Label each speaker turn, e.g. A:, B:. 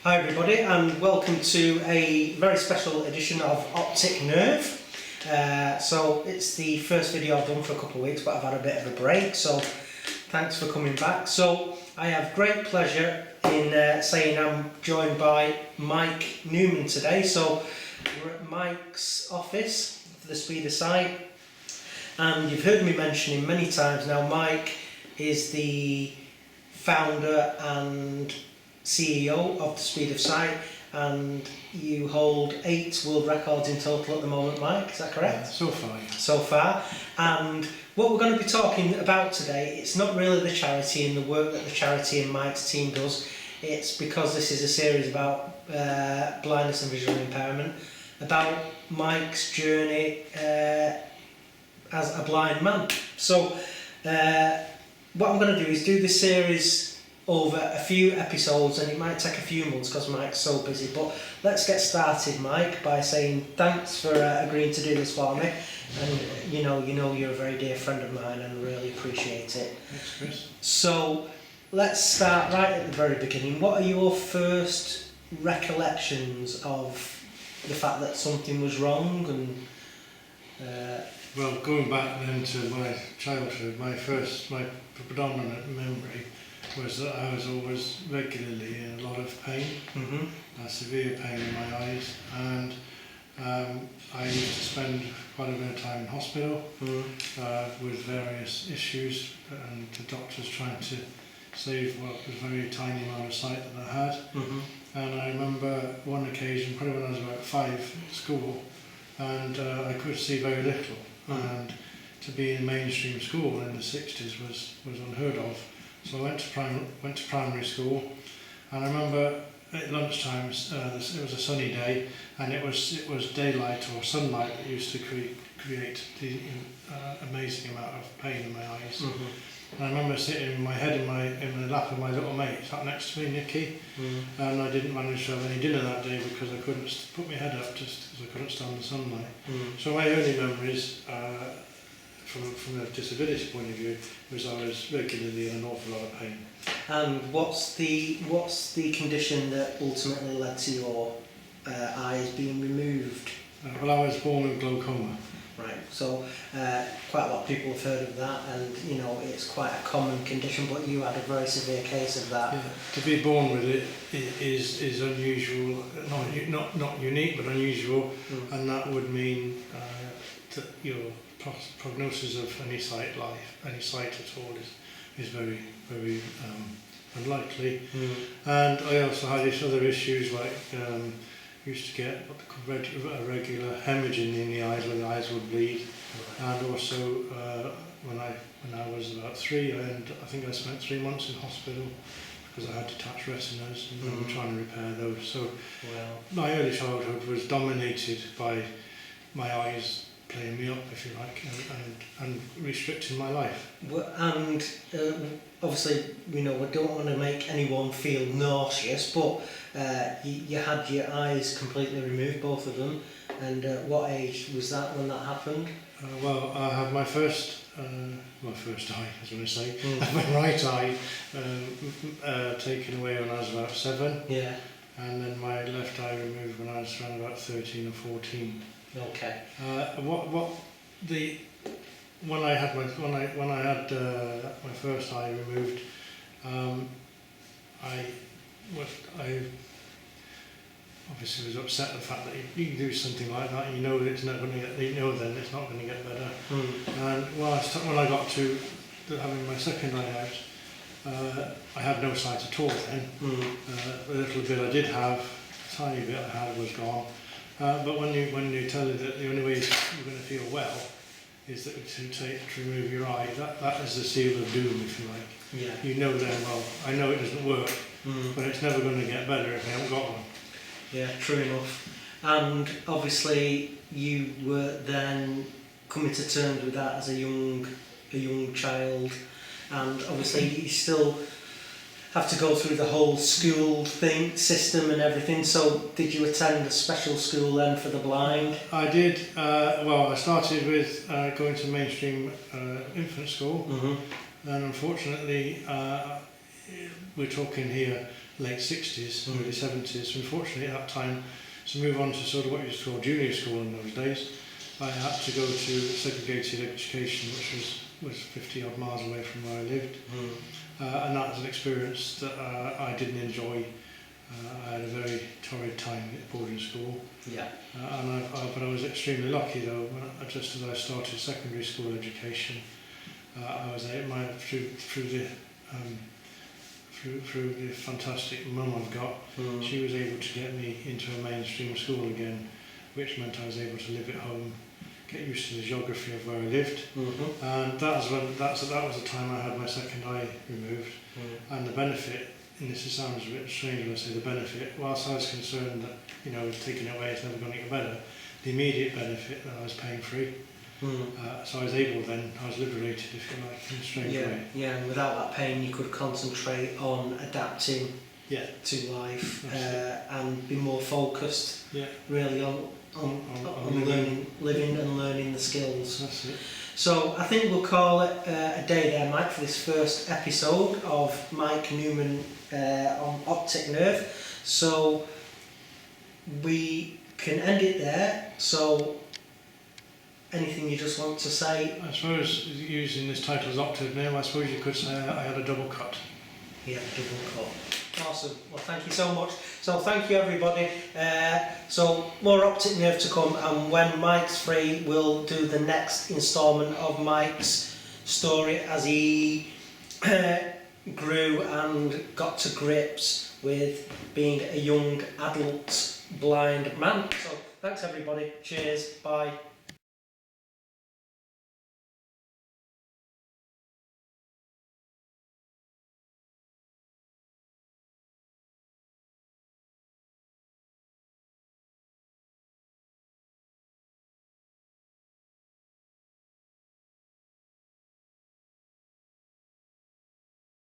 A: Hi everybody, and welcome to a very special edition of Optic Nerve. So it's the first video I've done for a couple of weeks, but I've had a bit of a break, so thanks for coming back. So I have great pleasure in saying I'm joined by Mike Newman today. So we're at Mike's office for the Speeder site, and you've heard me mention him many times now. Mike is the founder and CEO of the Speeder site, and you hold 8 world records in total at the moment, Mike, is that correct?
B: So far, yeah.
A: So far. And what we're going to be talking about today, it's not really the charity and the work that the charity and Mike's team does. It's because this is a series about blindness and visual impairment, about Mike's journey as a blind man. So what I'm going to do is do this series over a few episodes, and it might take a few months because Mike's so busy, but let's get started, Mike, by saying thanks for agreeing to do this for me. And you know you're a very dear friend of mine, and really appreciate it.
B: Thanks, Chris.
A: So let's start right at the very beginning. What are your first recollections of the fact that something was wrong? And
B: well, going back then to my childhood, my predominant memory was that I was always regularly in a lot of pain, severe pain in my eyes, and I used to spend quite a bit of time in hospital with various issues, and the doctors trying to save what was a very tiny amount of sight that I had. And I remember one occasion, probably when I was about 5 at school, and I could see very little, and to be in mainstream school in the 60s was unheard of. So I went to primary school, and I remember at lunchtime, it was a sunny day, and it was daylight or sunlight that used to create the amazing amount of pain in my eyes. And I remember sitting in my head in the lap of my little mate sat next to me, Nicky, and I didn't manage to have any dinner that day because I couldn't put my head up just because I couldn't stand the sunlight. So my early memories, from a disability point of view, was I was regularly in an awful lot of pain.
A: And what's the condition that ultimately led to your eyes being removed?
B: Well, I was born with glaucoma.
A: Right, so quite a lot of people have heard of that, and it's quite a common condition, but you had a very severe case of that.
B: Yeah, to be born with it is unusual, not unique, but unusual, and that would mean that your prognosis of any sight at all is very, very unlikely. And I also had these other issues like used to get what they call a regular hemorrhaging in the eyes, where the eyes would bleed. And also when I was about 3, I think I spent 3 months in hospital because I had detached retinas, and we were trying to repair those. So my early childhood was dominated by my eyes playing me up, if you like, and restricting my life.
A: And obviously, we don't want to make anyone feel nauseous, but you had your eyes completely removed, both of them. And what age was that when that happened?
B: Well, I had my first eye, I was going to say, my right eye taken away when I was about 7. Yeah. And then my left eye removed when I was around about 13 or 14.
A: Okay.
B: When I had my first eye removed, I obviously was upset at the fact that you can do something like that. You know that it's not going to get. You know then it's not going to get better. And when I got to having my second eye out, I had no sight at all then. The little bit I did have, the tiny bit I had, was gone. But when you tell you that the only way you're going to feel well is that to remove your eye, that is the seal of doom, if you like. Yeah. You know then, well, I know it doesn't work, but it's never going to get better if I haven't got one.
A: Yeah, true enough. And obviously you were then coming to terms with that as a young child, and obviously you still have to go through the whole school system and everything. So did you attend a special school then for the blind?
B: I did. Well, I started with going to mainstream infant school, and unfortunately we're talking here late 60s, early 70s. Unfortunately, at that time, to move on to sort of what you used to call junior school in those days, I had to go to segregated education, which was 50 odd miles away from where I lived. And that was an experience that I didn't enjoy. I had a very torrid time at boarding school.
A: Yeah.
B: But I was extremely lucky though. Just as I started secondary school education, I was through the fantastic mum I've got. She was able to get me into a mainstream school again, which meant I was able to live at home, get used to the geography of where I lived. And that was the time I had my second eye removed. And the benefit, and this sounds a bit strange when I say the benefit, whilst I was concerned that, you know, taking it away it's never going to get better, the immediate benefit that I was pain free. So I was liberated, if you like, in a strange way.
A: Yeah, and without that pain you could concentrate on adapting to life and be more focused really on learning, living and learning the skills.
B: That's it.
A: So I think we'll call it a day there, Mike, for this first episode of Mike Newman on Optic Nerve. So we can end it there. So anything you just want to say?
B: I suppose, using this title as Optic Nerve, I suppose you could say I had a double cut.
A: Yeah, double cut. Awesome. Well, thank you so much. So thank you, everybody. So more Optic Nerve to come, and when Mike's free, we'll do the next instalment of Mike's story as he grew and got to grips with being a young adult blind man. So thanks, everybody. Cheers. Bye.